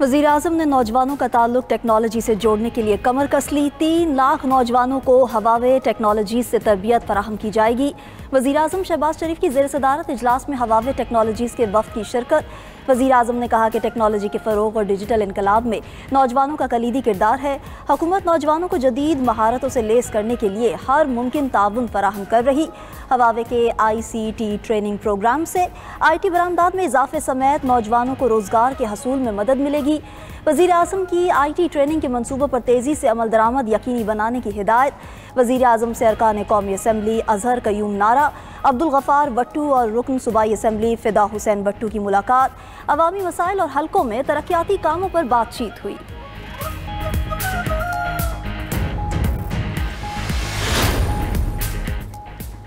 वज़ीर आज़म ने नौजवानों का ताल्लुक टेक्नोलॉजी से जोड़ने के लिए कमर कस ली। 3 लाख नौजवानों को हवावे टेक्नोलॉजी से तरबियत फराहम की जाएगी। वज़ीर आज़म शहबाज शरीफ की ज़ेर सदारत इजलास में हवावे टेक्नोलॉजीज़ के वफ़द की शिरकत। वज़ीर आज़म ने कहा कि टेक्नोलॉजी के फ़रोग़ और डिजिटल इनकलाब में नौजवानों का कलीदी किरदार है। हुकूमत नौजवानों को जदीद महारतों से लेस करने के लिए हर मुमकिन ताउन फराहम कर रही। हवावे के ICT ट्रेनिंग प्रोग्राम से IT बरामदात में इजाफे समेत नौजवानों को रोज़गार के हसूल में मदद मिलेगी। वज़ीर आज़म की IT ट्रेनिंग के मनसूबों पर तेज़ी से अमल दरामद यकीनी बनाने की हिदायत। वज़ीर आज़म से अरकान कौमी असम्बली अजहर कयूम नारा, अब्दुल गफ़ार भट्टू और रुकन सूबाई असम्बली फ़िदा हुसैन भट्टू की मुलाकात। अवामी मसाइल और हलकों में तरक्याती कामों पर बातचीत हुई।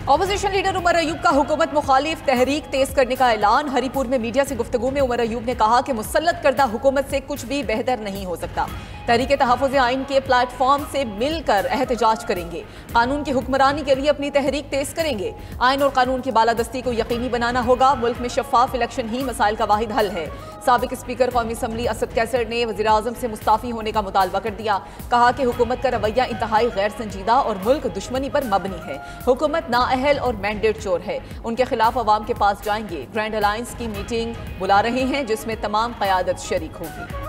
ऑपोजिशन लीडर उमर अयूब का हुकूमत मुखालिफ तहरीक तेज करने का ऐलान। हरीपुर में मीडिया से गुफ्तगू में उमर अयूब ने कहा कि मुसल्लत करदा हुकूमत से कुछ भी बेहतर नहीं हो सकता। तहरीक तहफ़्फ़ुज़ आइन के प्लेटफॉर्म से मिलकर एहतजाज करेंगे। कानून की हुक्मरानी के लिए अपनी तहरीक तेज करेंगे। आइन और कानून की बालादस्ती को यकीनी बनाना होगा। मुल्क में शफाफ इलेक्शन ही मसाइल का वाहिद हल है। साबिक स्पीकर कौमी असम्बली असद कैसर ने वज़ीर आज़म से मुस्ताफ़ी होने का मुतालबा कर दिया। कहा कि हुकूमत का रवैया इंतहाई गैर संजीदा और मुल्क दुश्मनी पर मबनी है। हुकूमत नाअहल और मैंडेट चोर है। उनके खिलाफ अवाम के पास जाएंगे। ग्रैंड अलायंस की मीटिंग बुला रहे हैं जिसमें तमाम क़यादत शरीक होगी।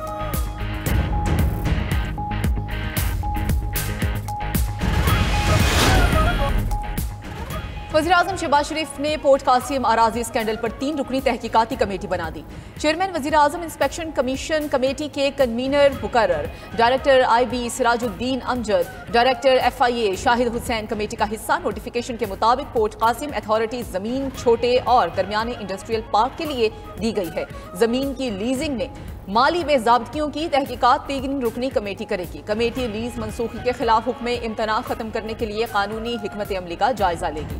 वज़ीर आज़म शहबाज शरीफ ने पोर्ट कासिम अराजी स्कैंडल पर 3 रुकनी तहकीकाती कमेटी बना दी। चेयरमैन वज़ीर आज़म इंस्पेक्शन कमीशन कमेटी के कन्वीनर मुकर्रर, director IB Sirajuddin Amjad, director FIA Shahid Hussain committee का हिस्सा। नोटिफिकेशन के मुताबिक पोर्ट कासिम अथॉरिटी ज़मीन छोटे और दरमियाने इंडस्ट्रियल पार्क के लिए दी गई है। ज़मीन की लीजिंग में माली बेज़ाब्तियों की तहकीकात 3 रुकनी कमेटी करेगी। कमेटी लीज मनसूखी के खिलाफ हुक्म इम्तना खत्म करने के लिए कानूनी हिकमत अमली का जायजा लेगी।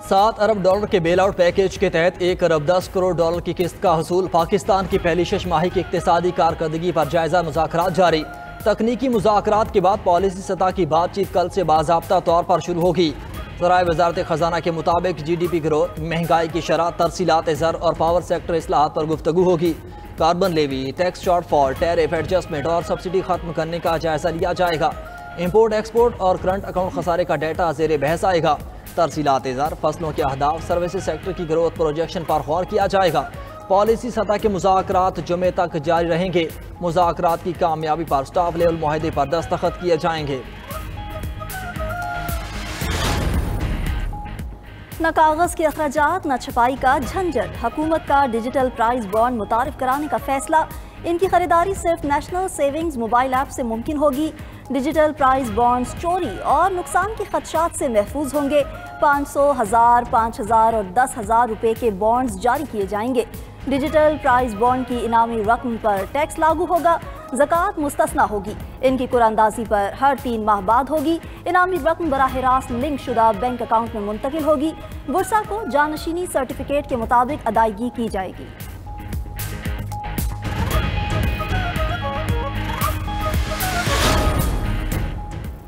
$7 अरब के बेल आउट पैकेज के तहत $1 अरब 10 करोड़ की किस्त का हसूल। पाकिस्तान की पहली 6 माही की इक्तिसादी कारकर्दगी पर जायजा मुज़ाकरात जारी। तकनीकी मुज़ाकरात के बाद पॉलिसी सतह की बातचीत कल से बाज़ाब्ता तौर पर शुरू होगी। ज़राए वज़ारत ख़ज़ाना के मुताबिक GDP ग्रोथ, महंगाई की शरह, तरसीलात ज़र और पावर सेक्टर इस्लाहात पर गुफ्तगू होगी। Carbon levy, tax shortfall, tariff adjustment और सब्सिडी खत्म करने का जायजा लिया जाएगा। इम्पोर्ट एक्सपोर्ट और करंट अकाउंट खसारे का डाटा ज़ेर बहस आएगा। तरसीलात ज़र, फसलों के अहदाफ, सर्विसेज सेक्टर की ग्रोथ प्रोजेक्शन पर गौर किया जाएगा। पॉलिसी सतह के मुज़ाकरात जुमे तक जारी रहेंगे। मुज़ाकरात की कामयाबी पर स्टाफ लेवल मुआहदे पर दस्तखत किए जाएंगे। न कागज़ के अखराजात, न छपाई का झंझट। हुकूमत का डिजिटल प्राइस बॉन्ड मुतारिफ कराने का फैसला। इनकी खरीदारी सिर्फ नेशनल सेविंग्स मोबाइल ऐप से मुमकिन होगी। डिजिटल प्राइस बॉन्ड्स चोरी और नुकसान के खदशात से महफूज होंगे। 500, 1000, 5000 और 10,000 रुपये के बॉन्ड्स जारी किए जाएंगे। डिजिटल प्राइस बॉन्ड की इनामी रकम पर टैक्स लागू होगा। ज़कात मुस्तस्ना होगी। इनकी कुरानंदाजी पर हर 3 माह बाद होगी। इनामी रकम बराह रास्त लिंक शुदा बैंक अकाउंट में मुंतकिल होगी। बुरसा को जानशीनी सर्टिफिकेट के मुताबिक अदायगी की जाएगी।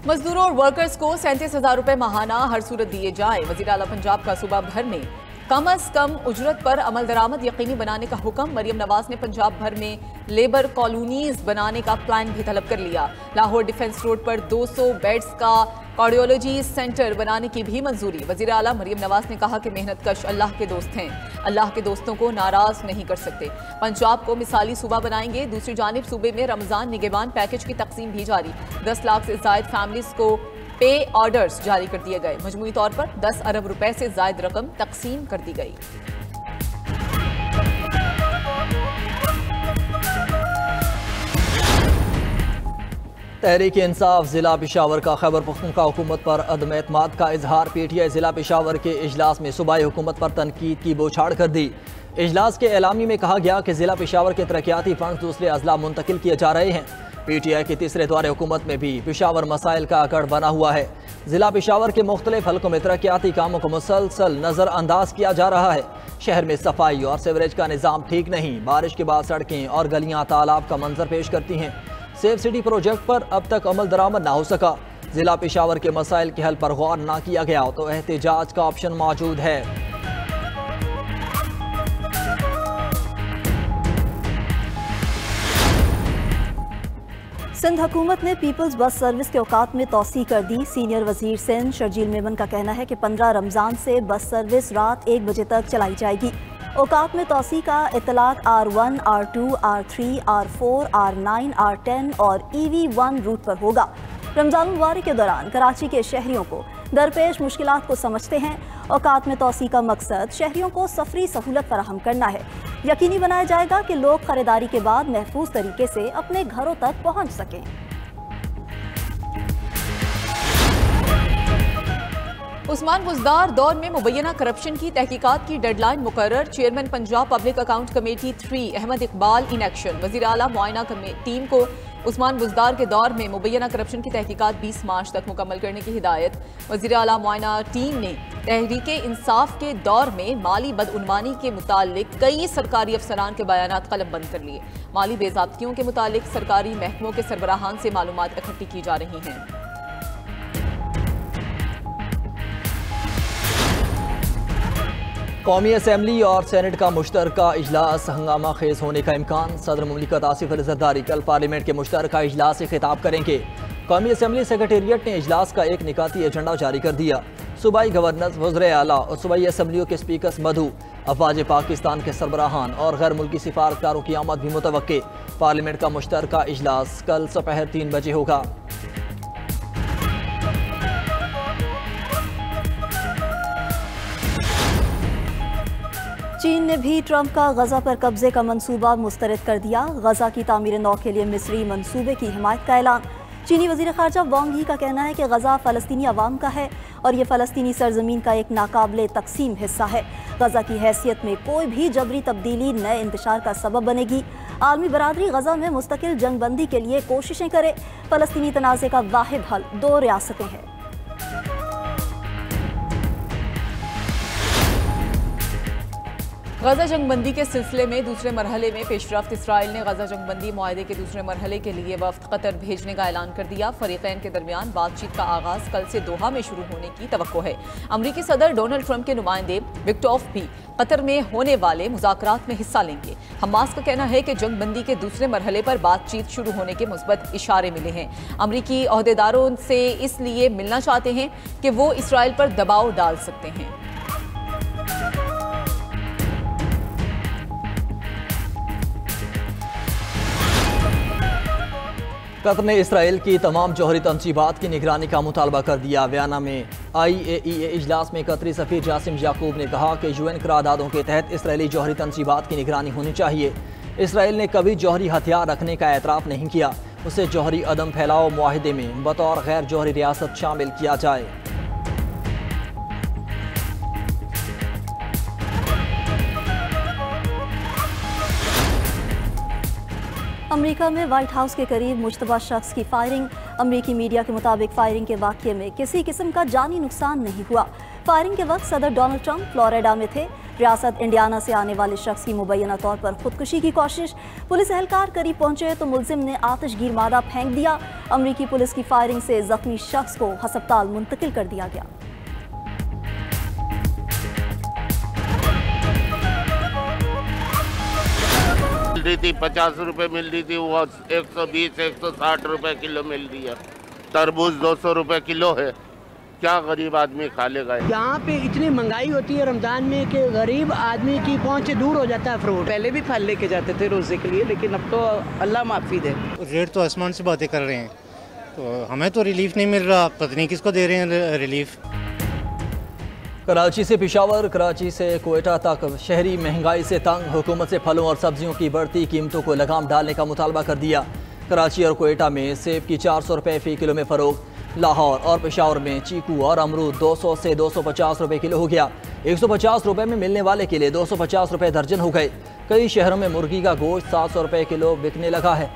मजदूरों और वर्कर्स को 37,000 रुपये माहाना हर सूरत दिए जाए। वज़ीर आला पंजाब का सूबा भर में कम अज कम उजरत पर अमल दरामद यकीनी बनाने का हुक्म। मरियम नवाज ने पंजाब भर में लेबर कॉलोनीज बनाने का प्लान भी तलब कर लिया। लाहौर डिफेंस रोड पर 200 बेड्स का कार्डियोलॉजी सेंटर बनाने की भी मंजूरी। वज़ीर आला मरियम नवाज ने कहा कि मेहनत कश अल्लाह के दोस्त हैं, अल्लाह के दोस्तों को नाराज नहीं कर सकते। पंजाब को मिसाली सूबा बनाएंगे। दूसरी जानिब सूबे में रमजान निगहबान पैकेज की तकसीम भी जारी। 10 लाख से जायद फैमिलीज को पे ऑर्डर्स जारी कर दिए गए। मजमूई तौर पर 10 अरब रुपए से जायद रकम तकसीम कर दी गई। तहरीक इंसाफ जिला पेशावर का खैबर पख्तूनख्वा हुकूमत पर अदम एतमाद का इजहार। PTI जिला पेशावर के इजलास में सूबाई हुकूमत पर तनकीद की बौछार कर दी। इजलास के एलामी में कहा गया कि जिला पेशावर के तरक्याती फंड दूसरे अजला मुंतकिल किए जा रहे हैं। PTI के तीसरे दौरे हुकूमत में भी पेशावर मसाइल का अकड़ बना हुआ है। जिला पेशावर के मुख्तलिफ हलकों में तरक्याती कामों को मुसलसल नज़रअंदाज किया जा रहा है। शहर में सफाई और सीवरेज का निज़ाम ठीक नहीं। बारिश के बाद सड़कें और गलियां तालाब का मंजर पेश करती हैं। सेफ सिटी प्रोजेक्ट पर अब तक अमल दरामद ना हो सका। जिला पेशावर के मसाइल के हल पर गौर ना किया गया तो एहतजाज का ऑप्शन मौजूद है। सिंध हुकूमत ने पीपल्स बस सर्विस के औकात में तोसी कर दी। सीनियर वजीर सिंध शर्जील मेमन का कहना है कि 15 रमज़ान से बस सर्विस रात 1 बजे तक चलाई जाएगी। औकात में तोसी का इतलाक R1, R2, R3, R4, R9, R10 और EV1 रूट पर होगा। रमज़ान मुबारक के दौरान कराची के शहरियों को दरपेश मुश्किलात को समझते हैं। औकात में तोसी का मकसद शहरियों को सफरी सहूलत फराहम करना है। यकीनी बनाया जाएगा कि लोग खरीदारी के बाद महफूज तरीके से अपने घरों तक पहुंच सकें। उस्मान बुज़दार दौर में मुबैना करप्शन की तहकीकात की डेडलाइन मुकर्रर। Chairman Punjab public account committee 3 Ahmad Iqbal in action. वज़ीर आला मुआयना टीम को उस्मान बुज़दार के दौर में मुबैना करप्शन की तहकीकात 20 मार्च तक मुकम्मल करने की हिदायत। वज़ीर आला मुआयना टीम ने तहरीके इंसाफ के दौर में माली बदउनवानी के मुतालिक कई सरकारी अफसरान के बयानात कलमबंद कर लिए। माली बेज़ाब्तियों के मुतालिक सरकारी महकमों के सरबराहान से मालूमात इकट्ठी की जा रही हैं। कौमी असम्बली और सेनेट का मुश्तरका इजलास हंगामा खेज होने का इम्कान। सदर मुमलिकत आसिफ अली ज़रदारी कल पार्लियामेंट के मुश्तरका इजलास से खिताब करेंगे। कौमी असम्बली सेक्रेटेरिएट ने इजलास का एक निकाती एजेंडा जारी कर दिया। सूबाई गवर्नर, वज़ीर आला और सूबाई असम्बलियों के स्पीकर मधु, अफवाज पाकिस्तान के सरबराहान और गैर मुल्की सिफारतकारों की आमद भी मुतवक्के। पार्लियामेंट का मुश्तरका इजलास कल दोपहर 3 बजे होगा। चीन ने भी ट्रंप का गजा पर कब्जे का मंसूबा मुस्तरद कर दिया। गजा की तामीर नौ के लिए मिस्री मंसूबे की हिमायत का ऐलान। चीनी वज़ीर ख़ारजा वांग यी का कहना है कि गजा फ़लस्तीनी अवाम का है और ये फ़लस्तीनी सरजमीन का एक नाकाबिले तकसीम हिस्सा है। गजा की हैसियत में कोई भी जबरी तब्दीली नए इंतशार का सबब बनेगी। आलमी बरादरी गजा में मुस्तकिल जंगबंदी के लिए कोशिशें करे। फ़लस्तीनी तनाज़े का वाहिद हल 2 रियासतें हैं। गजा जंगबंदी के सिलसिले में दूसरे मरहले में पेशरफ्त। इसराइल ने गजा जंगबंदी मुआहदे के दूसरे मरहले के लिए वफ्द कतर भेजने का ऐलान कर दिया। फरीकैन के दरमियान बातचीत का आगाज कल से दोहा में शुरू होने की तवक्को है। अमरीकी सदर डोनाल्ड ट्रंप के नुमाइंदे विक्टोफ भी कतर में होने वाले मुज़ाकरात में हिस्सा लेंगे। हमास का कहना है कि जंगबंदी के दूसरे मरहले पर बातचीत शुरू होने के मुस्बत इशारे मिले हैं। अमरीकी अहदेदारों से इसलिए मिलना चाहते हैं कि वो इसराइल पर दबाव डाल सकते हैं। कतर ने इसराइल की तमाम जौहरी तनसीबात की निगरानी का मुतालबा कर दिया। वियना में IAEA इजलास में कतरी सफीर जासिम याकूब ने कहा कि UN करारदादों के तहत इसराइली जौहरी तनसीबात की निगरानी होनी चाहिए। इसराइल ने कभी जौहरी हथियार रखने का एतराफ़ नहीं किया। उसे जौहरी अदम फैलाओ मुआहिदे में बतौर गैर जौहरी रियासत शामिल किया जाए। अमेरिका में व्हाइट हाउस के करीब मुश्तबा शख्स की फायरिंग। अमेरिकी मीडिया के मुताबिक फायरिंग के वाक़ये में किसी किस्म का जानी नुकसान नहीं हुआ। फायरिंग के वक्त सदर डोनाल्ड ट्रंप फ्लोरिडा में थे। रियासत इंडियाना से आने वाले शख्स की मुबैना तौर पर खुदकुशी की कोशिश। पुलिस एहलकार करीब पहुंचे तो मुलजिम ने आतिशगीर मादा फेंक दिया। अमेरिकी पुलिस की फायरिंग से जख्मी शख्स को हस्पताल मुंतकिल कर दिया गया। मिल रही थी 50 रुपए मिल रही थी, वो 120-160 रुपए किलो मिल रही है। तरबूज 200 रुपए किलो है। क्या गरीब आदमी खा लेगा? यहाँ पे इतनी महंगाई होती है रमजान में कि गरीब आदमी की पहुँच से दूर हो जाता है फ्रूट। पहले भी फल लेके जाते थे रोजे के लिए, लेकिन अब तो अल्लाह माफी दे। रेट तो आसमान से बातें कर रहे हैं, तो हमें तो रिलीफ नहीं मिल रहा। पता नहीं किसको दे रहे हैं रिलीफ। कराची से पेशावर, कराची से कोयटा तक शहरी महंगाई से तंग। हुकूमत से फलों और सब्जियों की बढ़ती कीमतों को लगाम डालने का मुतालबा कर दिया। कराची और कोयटा में सेब की 400 रुपये फ़ी किलो में फ़रोख्त। लाहौर और पेशावर में चीकू और अमरूद 200 से 250 रुपये किलो हो गया। 150 रुपये में मिलने वाले के लिए 250 रुपये दर्जन हो गए। कई शहरों में मुर्गी का गोश्त 700 रुपये किलो बिकने लगा है।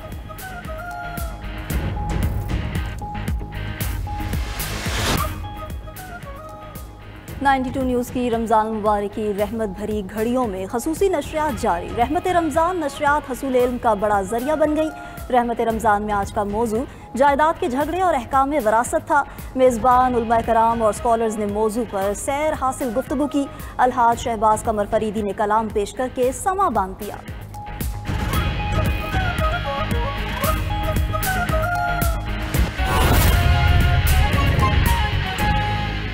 $92 न्यूज़ की रमज़ान मुबारक की रहमत भरी घड़ियों में खसूसी नशरियात जारी। रहमत रमज़ान नशरियात हसूल इल्म का बड़ा जरिया बन गई। रहमत रमज़ान में आज का मौजू जायदाद के झगड़े और अहकाम वरासत था। मेज़बान उलमा कराम और स्कॉलर्स ने मौजू पर सैर हासिल गुफ्तगू की। अलहाज शहबाज कमर फरीदी ने कलाम पेश करके समा बांध दिया।